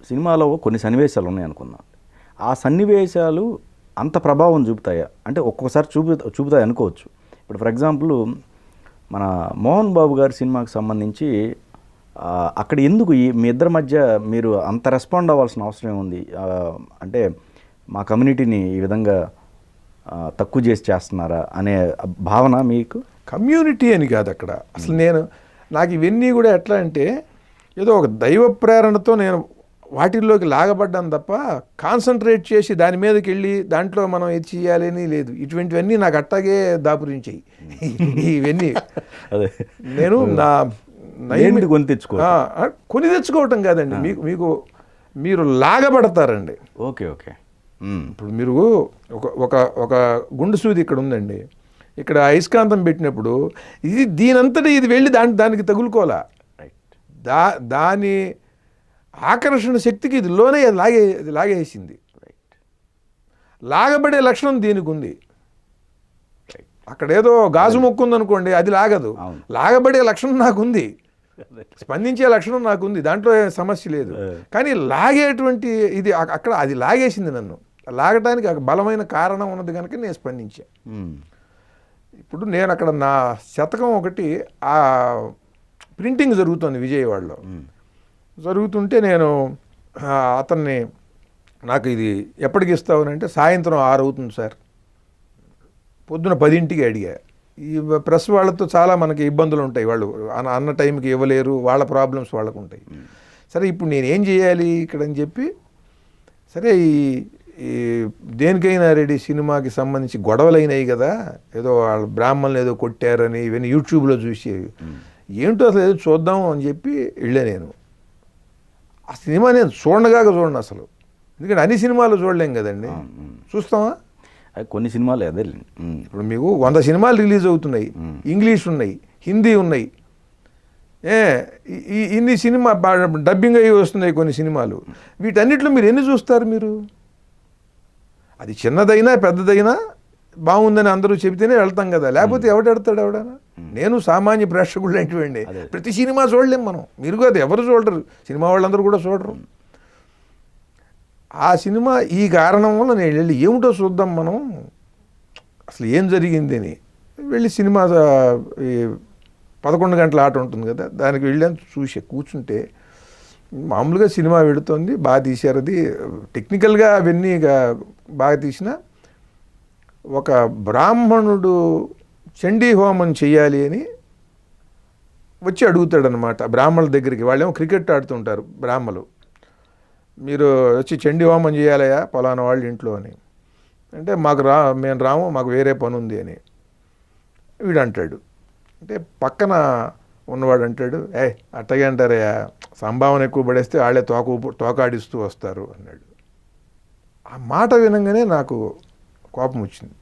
సినిమాలో కొన్ని సన్నివేశాలు ఉన్నాయి అనుకుందాం. ఆ సన్నివేశాలు అంత ప్రభావం చూపుతాయా? అంటే ఒక్కొక్కసారి చూపుతాయి అనుకోవచ్చు. ఇప్పుడు ఫర్ ఎగ్జాంపుల్ మన మోహన్ బాబు గారి సినిమాకి సంబంధించి అక్కడ ఎందుకు మీ ఇద్దరి మధ్య మీరు అంత రెస్పాండ్ అవ్వాల్సిన అవసరం ఏముంది? అంటే మా కమ్యూనిటీని ఈ విధంగా తక్కువ చేస్తున్నారా అనే భావన మీకు? కమ్యూనిటీ అని కాదు అక్కడ అసలు. నాకు ఇవన్నీ కూడా ఎట్లా అంటే ఏదో ఒక దైవ ప్రేరణతో నేను వాటిల్లోకి లాగబడ్డాను తప్ప కాన్సన్ట్రేట్ చేసి దాని మీదకి వెళ్ళి దాంట్లో మనం ఇది చేయాలని లేదు. ఇటువంటివన్నీ నాకు అట్టాగే దాపురించాయి ఇవన్నీ. అదే నేను నా కొని తెచ్చుకోవటం కాదండి, మీరు లాగబడతారండి. Okay okay. ఇప్పుడు మీరు ఒక గుండు సూది ఇక్కడ ఉందండి, ఇక్కడ అయస్కాంతం పెట్టినప్పుడు దీనంతటా ఇది వెళ్ళి దానికి తగులుకోవాలా. దాని ఆకర్షణ శక్తికి ఇది లోనే లాగేసింది. లాగబడే లక్షణం దీనికి ఉంది. అక్కడ ఏదో గాజు మొక్కు ఉందనుకోండి, అది లాగదు. లాగబడే లక్షణం నాకుంది, స్పందించే లక్షణం నాకుంది, దాంట్లో సమస్య లేదు. కానీ లాగేటువంటి ఇది అక్కడ అది లాగేసింది నన్ను. లాగటానికి బలమైన కారణం ఉన్నది కనుక నేను స్పందించా. ఇప్పుడు నేను అక్కడ నా శతకం ఒకటి ఆ ప్రింటింగ్ జరుగుతుంది విజయవాడలో. జరుగుతుంటే నేను అతన్ని నాకు ఇది ఎప్పటికి ఇస్తావునంటే సాయంత్రం 6 అవుతుంది సార్, పొద్దున 10ంటికి అడిగా. ఈ ప్రెస్ వాళ్ళతో చాలా మనకి ఇబ్బందులు ఉంటాయి, వాళ్ళు అన్న టైంకి ఇవ్వలేరు, వాళ్ళ ప్రాబ్లమ్స్ వాళ్ళకు ఉంటాయి. సరే ఇప్పుడు నేనేం చేయాలి ఇక్కడ అని చెప్పి, సరే ఈ దేనికైనా రెడీ సినిమాకి సంబంధించి గొడవలు అయినాయి కదా, ఏదో వాళ్ళ బ్రాహ్మణులు ఏదో కొట్టారని ఇవన్నీ యూట్యూబ్లో చూసి ఏంటో అసలు ఏదో చూద్దాం అని చెప్పి వెళ్ళా. నేను ఆ సినిమా నేను చూడను అసలు, ఎందుకంటే అన్ని సినిమాలు చూడలేం కదండి. చూస్తామా? కొన్ని సినిమాలు అదే. ఇప్పుడు మీకు 100 సినిమాలు రిలీజ్ అవుతున్నాయి, ఇంగ్లీష్ ఉన్నాయి, హిందీ ఉన్నాయి, ఇన్ని సినిమా డబ్బింగ్ అయ్యి వస్తున్నాయి కొన్ని సినిమాలు. వీటన్నిటిలో మీరు ఎన్ని చూస్తారు? మీరు అది చిన్నదైనా పెద్దదైనా బాగుందని అందరూ చెబితేనే వెళ్తాం కదా, లేకపోతే ఎవడెడతాడు ఎవడైనా? నేను సామాన్య ప్రేక్షకులు ఏంటివండి, ప్రతి సినిమా చూడలేం మనం, మీరు కాదు ఎవరు చూడరు, సినిమా వాళ్ళందరూ కూడా చూడరు. ఆ సినిమా ఈ కారణం వల్ల నేను వెళ్ళి ఏమిటో చూద్దాం మనం అసలు ఏం జరిగింది అని వెళ్ళి సినిమా 11 గంటల ఆట ఉంటుంది కదా, దానికి వెళ్ళాను. చూసి కూర్చుంటే మామూలుగా సినిమా వెళుతుంది, బాగా తీశారు, అది టెక్నికల్గా అవన్నీ బాగా తీసిన. ఒక బ్రాహ్మణుడు చండీ హోమం చెయ్యాలి అని వచ్చి అడుగుతాడనమాట బ్రాహ్మణుల దగ్గరికి. వాళ్ళేమో క్రికెట్ ఆడుతుంటారు బ్రాహ్మలు, మీరు వచ్చి చండీ హోమం చేయాలయా పలానా వాళ్ళ ఇంట్లో అని అంటే, మేము రాము, మాకు వేరే పని ఉంది అని వీడు అంటాడు. అంటే పక్కన ఉన్నవాడు అంటాడు, అట్టగే అంటారయ్యా, సంభావన ఎక్కువ పడేస్తే వాళ్ళే తోకాడిస్తూ వస్తారు అన్నాడు. ఆ మాట వినంగానే నాకు కోపం వచ్చింది,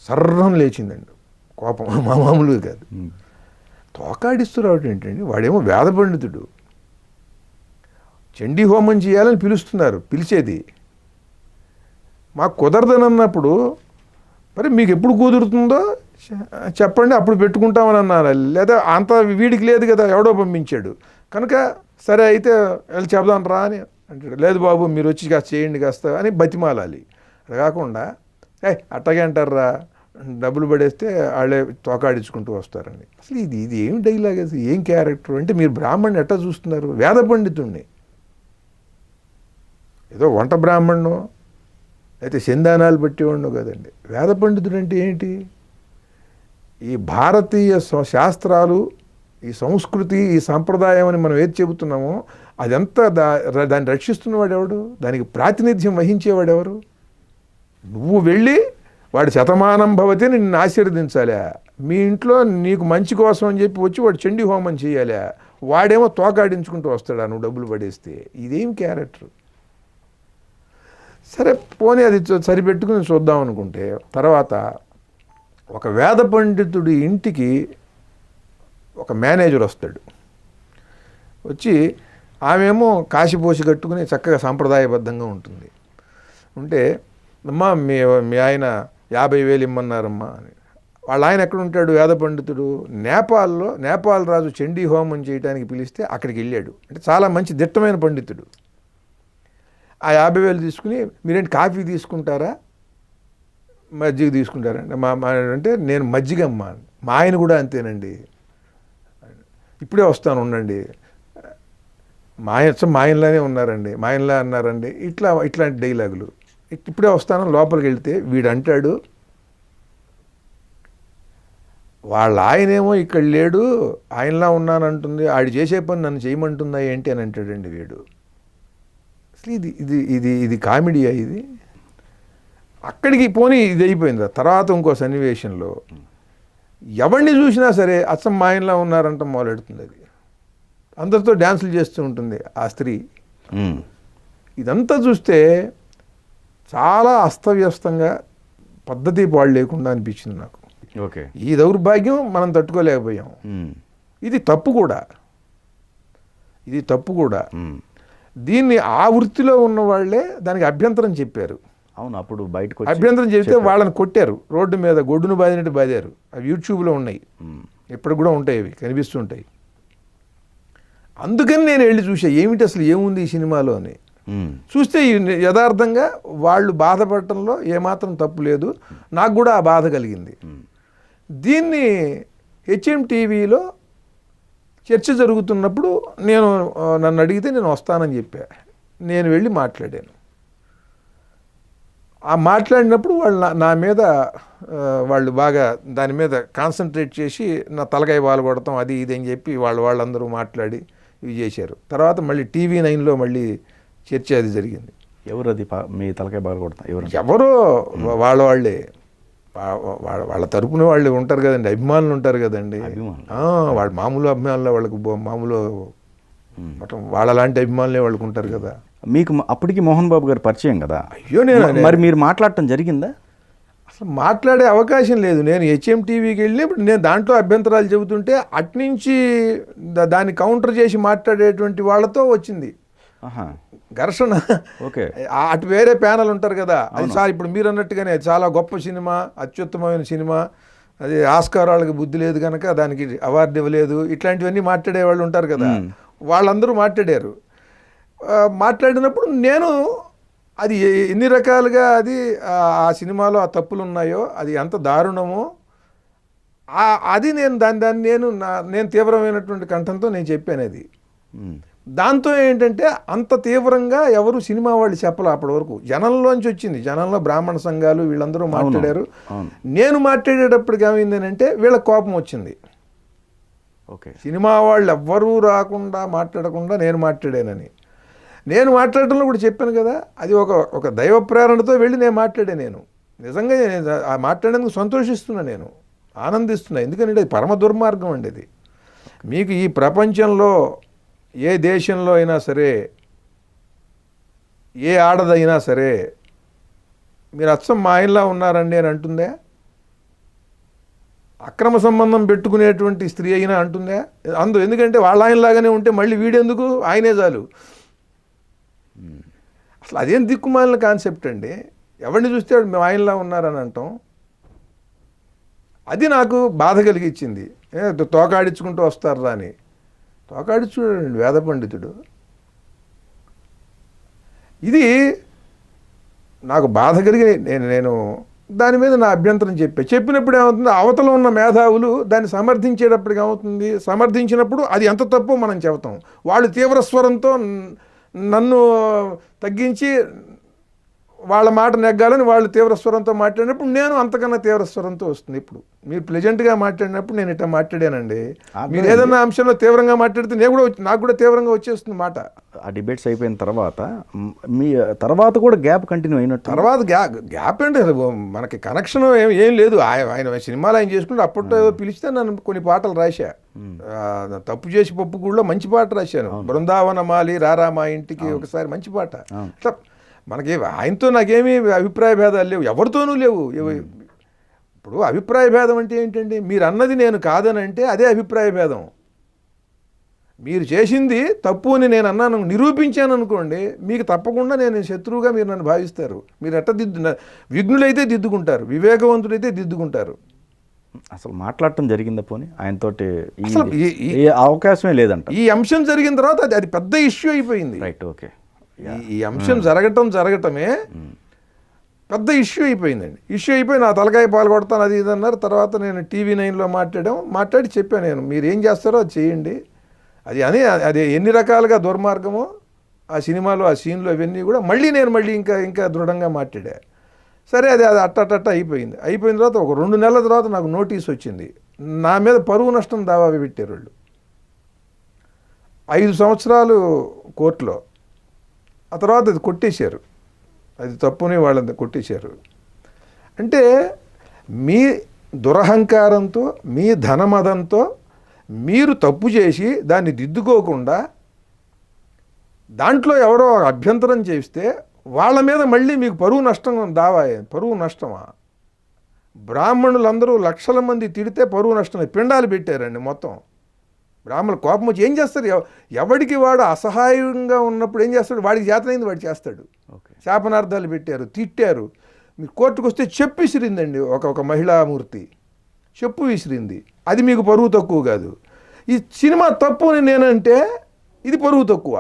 సర్రం లేచిందండి కోపం, మామూలుగా కాదు. తోకాడిస్తూ రావడం ఏంటండి, వాడేమో వేద పండితుడు, చండీ హోమం చేయాలని పిలిచేది మాకు కుదరదనన్నప్పుడు, మరి మీకు ఎప్పుడు కుదురుతుందో చెప్పండి అప్పుడు పెట్టుకుంటామని అన్నారు. లేదా అంత వీడికి లేదు కదా, ఎవడో పంపించాడు కనుక సరే అయితే వెళ్ళి చెప్దాం రా అని అంటాడు. లేదు బాబు మీరు వచ్చి కాస్త చేయండి కాస్త అని బతిమాలాలి. అది కాకుండా అట్టగే అంటారా, డబ్బులు పడేస్తే వాళ్ళే తోకాడించుకుంటూ వస్తారని. అసలు ఇది ఏం డైలాగ్, అసలు ఏం క్యారెక్టర్ అంటే, మీరు బ్రాహ్మణ్ణి ఎట్టా చూస్తున్నారు? వేద పండితుడిని, ఏదో వంట బ్రాహ్మణ్ణో అయితే సంధానాలు పట్టేవాడినో కదండి. వేద పండితుడు అంటే ఏంటి? ఈ భారతీయ శాస్త్రాలు, ఈ సంస్కృతి, ఈ సాంప్రదాయం అని మనం ఏది చెబుతున్నామో అదంతా దాన్ని రక్షిస్తున్నవాడు ఎవడు, దానికి ప్రాతినిధ్యం వహించేవాడు ఎవరు? నువ్వు వెళ్ళి వాడు శతమానం భవతి నిన్ను ఆశీర్వదించాలా, మీ ఇంట్లో నీకు మంచి కోసం అని చెప్పి వచ్చి వాడు చండీ హోమం చేయాలా, వాడేమో తోకాడించుకుంటూ వస్తాడా నువ్వు డబ్బులు పడేస్తే? ఇదేం క్యారెక్టర్? సరే పోనీ అది సరిపెట్టుకుని చూద్దాం అనుకుంటే, తర్వాత ఒక వేద పండితుడి ఇంటికి ఒక మేనేజర్ వస్తాడు. వచ్చి ఆమెమో కాశీపోసి కట్టుకుని చక్కగా సాంప్రదాయబద్ధంగా ఉంటుంది. ఉంటే అమ్మా మీ ఆయన 50,000 ఇమ్మన్నారమ్మా అని. వాళ్ళ ఆయన ఎక్కడ ఉంటాడు వేద పండితుడు, నేపాల్ రాజు చండీ హోమం చేయడానికి పిలిస్తే అక్కడికి వెళ్ళాడు. అంటే చాలా మంచి దిట్టమైన పండితుడు. ఆ 50,000 తీసుకుని మీరేంటి కాఫీ తీసుకుంటారా మజ్జిగ తీసుకుంటారండి అంటే నేను మజ్జిగమ్మ, మా ఆయన కూడా అంతేనండి, ఇప్పుడే వస్తాను ఉండండి, మా ఆయనలానే ఉన్నారండి, మా ఆయనలా అన్నారండి, ఇట్లాంటి డైలాగులు. ఇప్పుడే వస్తాను లోపలికి వెళ్తే వీడు అంటాడు, వాళ్ళ ఆయనేమో ఇక్కడ లేడు, ఆయనలా ఉన్నానంటుంది, ఆడు చేసే పని నన్ను చేయమంటుందా ఏంటి అని అంటాడండి వీడు. అసలు ఇది కామెడీయా ఇది? అక్కడికి పోనీ ఇది అయిపోయింది. తర్వాత ఇంకో సన్నివేశంలో ఎవరిని చూసినా సరే అచ్చం మా ఆయనలా ఉన్నారంట మొదలెడుతుంది. అది అందరితో డ్యాన్సులు చేస్తూ ఉంటుంది ఆ స్త్రీ. ఇదంతా చూస్తే చాలా అస్తవ్యస్తంగా పద్ధతి పాడు లేకుండా అనిపించింది నాకు. ఓకే, ఈ దౌర్భాగ్యం మనం తట్టుకోలేకపోయాం. ఇది తప్పు కూడా. దీన్ని ఆ వృత్తిలో ఉన్న వాళ్ళే దానికి అభ్యంతరం చెప్పారు. అవును, అప్పుడు బయటకు అభ్యంతరం చెబితే వాళ్ళని కొట్టారు, రోడ్డు మీద గొడ్డును బాదినట్టు బాదారు. అవి యూట్యూబ్లో ఉన్నాయి, ఇప్పుడు కూడా ఉంటాయి, అవి కనిపిస్తుంటాయి. అందుకని నేను వెళ్ళి చూసా ఏమిటి అసలు ఏముంది ఈ సినిమాలో అని. చూస్తే యథార్థంగా వాళ్ళు బాధపడటంలో ఏమాత్రం తప్పు లేదు. నాకు కూడా ఆ బాధ కలిగింది. దీన్ని హెచ్ఎం టీవీలో చర్చ జరుగుతున్నప్పుడు నన్ను అడిగితే నేను వస్తానని చెప్పా. నేను వెళ్ళి మాట్లాడాను. ఆ మాట్లాడినప్పుడు వాళ్ళు నా మీద వాళ్ళు బాగా దాని మీద కాన్సన్ట్రేట్ చేసి నా తలకాయ బాలు కొడతాం అది ఇది అని చెప్పి వాళ్ళందరూ మాట్లాడి ఇవి చేశారు. తర్వాత మళ్ళీ TV9లో మళ్ళీ చర్చ అది జరిగింది. ఎవరు అది మీ తలకాయ బాలు కొడతాం? ఎవరో వాళ్ళే వాళ్ళ తరపున వాళ్ళు ఉంటారు కదండి, అభిమానులు ఉంటారు కదండి. వాళ్ళు మామూలు అభిమానులు, వాళ్ళకు మామూలు వాళ్ళ లాంటి అభిమానులే వాళ్ళకు ఉంటారు కదా. మీకు అప్పటికి మోహన్ బాబు గారు పరిచయం కదా? అయ్యో, మరి మీరు మాట్లాడటం జరిగిందా? అసలు మాట్లాడే అవకాశం లేదు. నేను హెచ్ఎం టీవీకి వెళ్ళినప్పుడు నేను దాంట్లో అభ్యంతరాలు చెబుతుంటే అట్నుంచి దాన్ని కౌంటర్ చేసి మాట్లాడేటువంటి వాళ్ళతో వచ్చింది ఘర్షణ. ఓకే, అటు వేరే ప్యానల్ ఉంటారు కదా, అది సార్ ఇప్పుడు మీరు అన్నట్టుగానే చాలా గొప్ప సినిమా, అత్యుత్తమమైన సినిమా, అది ఆస్కార్ వాళ్ళకి బుద్ధి లేదు కనుక దానికి అవార్డు ఇవ్వలేదు, ఇట్లాంటివన్నీ మాట్లాడే వాళ్ళు ఉంటారు కదా. వాళ్ళందరూ మాట్లాడారు. మాట్లాడినప్పుడు నేను అది ఎన్ని రకాలుగా అది ఆ సినిమాలో ఆ తప్పులు ఉన్నాయో, అది ఎంత దారుణమో అది నేను నేను తీవ్రమైనటువంటి కంఠంతో నేను చెప్పాను. అది దాంతో ఏంటంటే అంత తీవ్రంగా ఎవరు సినిమా వాళ్ళు చెప్పలే అప్పటి వరకు. జనంలోంచి వచ్చింది, జనంలో బ్రాహ్మణ సంఘాలు వీళ్ళందరూ మాట్లాడారు. నేను మాట్లాడేటప్పటికి ఏమైందనంటే వీళ్ళకి కోపం వచ్చింది. ఓకే, సినిమా వాళ్ళు ఎవ్వరూ రాకుండా మాట్లాడకుండా నేను మాట్లాడానని. నేను మాట్లాడటంలో కూడా చెప్పాను కదా, అది ఒక దైవ ప్రేరణతో వెళ్ళి నేను మాట్లాడాను. నేను నిజంగా ఆ మాట్లాడేందుకు సంతోషిస్తున్నా, నేను ఆనందిస్తున్నా. ఎందుకంటే అది పరమ దుర్మార్గం అండి. అది మీకు ఈ ప్రపంచంలో ఏ దేశంలో అయినా సరే, ఏ ఆడదైనా సరే మీరు అచ్చం మా ఆయనలా ఉన్నారండి అని అంటుందే? అక్రమ సంబంధం పెట్టుకునేటువంటి స్త్రీ అయినా అంటుందే? ఎందుకంటే వాళ్ళ ఆయనలాగానే ఉంటే మళ్ళీ వీడెందుకు, ఆయనే చాలు. అసలు అదేం దిక్కుమాలిన కాన్సెప్ట్ అండి. ఎవరిని చూస్తే మేము ఆయనలా ఉన్నారని అంటాం. అది నాకు బాధ కలిగించింది. తోకాడించుకుంటూ వస్తారా అని. తోకాడించుడండి వేద పండితుడు. ఇది నాకు బాధ కలిగి నేను దాని మీద నా అభ్యంతరం చెప్పినప్పుడు ఏమవుతుంది, అవతల ఉన్న మేధావులు దాన్ని సమర్థించేటప్పటికి ఏమవుతుంది, సమర్థించినప్పుడు అది ఎంత తప్పో మనం చెబుతాం. వాళ్ళు తీవ్ర స్వరంతో నన్ను తగ్గించి వాళ్ళ మాట నెగ్గాలని వాళ్ళు తీవ్ర స్వరంతో మాట్లాడినప్పుడు నేను అంతకన్నా తీవ్ర స్వరంతో వస్తుంది. ఇప్పుడు మీరు ప్లెజెంట్గా మాట్లాడినప్పుడు నేను ఇట్లా మాట్లాడానండి. మీరు ఏదన్నా అంశంలో తీవ్రంగా మాట్లాడితే నాకు కూడా తీవ్రంగా వచ్చేస్తుంది మాట. ఆ డిబేట్స్ అయిపోయిన తర్వాత మీ తర్వాత కూడా గ్యాప్ కంటిన్యూ అయినట్టు? తర్వాత గ్యాప్ అంటే మనకి కనెక్షన్ ఏం లేదు. ఆయన సినిమాలు ఆయన చేసుకుంటే అప్పట్లో పిలిస్తే నన్ను కొన్ని పాటలు రాశా. తప్పు చేసి పప్పు కూడా మంచి పాట రాశాను. బృందావన మాలి రారా మా ఇంటికి ఒకసారి మంచి పాట. మనకి ఆయనతో నాకేమీ అభిప్రాయ భేదాలు లేవు, ఎవరితోనూ లేవు. ఇప్పుడు అభిప్రాయ భేదం అంటే ఏంటండి, మీరు అన్నది నేను కాదనంటే అదే అభిప్రాయ భేదం. మీరు చేసింది తప్పు అని నేను అన్నాను, నిరూపించాను అనుకోండి, మీకు తప్పకుండా నేను శత్రువుగా మీరు నన్ను భావిస్తారు. మీరు విఘ్నులైతే దిద్దుకుంటారు, వివేకవంతులైతే దిద్దుకుంటారు. అసలు మాట్లాడటం జరిగిందా పోనీ ఆయనతోటి అసలు ఈ అవకాశమే లేదంట. ఈ అంశం జరిగిన తర్వాత అది పెద్ద ఇష్యూ అయిపోయింది. Right, okay. ఈ అంశం జరగటమే పెద్ద ఇష్యూ అయిపోయిందండి. ఇష్యూ అయిపోయి నా తలకాయ పాలు కొడతాను అది ఇది అన్నారు. తర్వాత నేను TV9లో మాట్లాడి చెప్పాను, నేను మీరు ఏం చేస్తారో అది చేయండి, అది ఎన్ని రకాలుగా దుర్మార్గమో ఆ సినిమాలో ఆ సీన్లో అవన్నీ కూడా మళ్ళీ ఇంకా దృఢంగా మాట్లాడా. సరే అది అట్ట అయిపోయింది. అయిపోయిన తర్వాత ఒక 2 నెలల తర్వాత నాకు నోటీస్ వచ్చింది. నా మీద పరువు నష్టం దావా పెట్టారు వాళ్ళు. 5 సంవత్సరాలు కోర్టులో. ఆ తర్వాత అది కొట్టేశారు, అది తప్పుని వాళ్ళని కొట్టేశారు. అంటే మీ దురహంకారంతో మీ ధనమదంతో మీరు తప్పు చేసి దాన్ని దిద్దుకోకుండా దాంట్లో ఎవరో అభ్యంతరం చేస్తే వాళ్ళ మీద మళ్ళీ మీకు పరువు నష్టం దావా. పరువు నష్టమా? బ్రాహ్మణులందరూ లక్షల మంది తిడితే పరువు నష్టమే. పిండాలు పెట్టారండి మొత్తం. బ్రాహ్మణులు కోపం వచ్చి ఏం చేస్తారు? ఎవడికి వాడు అసహాయంగా ఉన్నప్పుడు ఏం చేస్తాడు? వాడికి చేతనైంది వాడు చేస్తాడు. శాపనార్థాలు పెట్టారు, తిట్టారు. మీరు కోర్టుకు వస్తే చెప్పు విసిరిందండి ఒక మహిళామూర్తి, చెప్పు విసిరింది. అది మీకు పరువు తక్కువ కాదు. ఈ సినిమా తప్పు అని నేనంటే ఇది పరువు తక్కువ.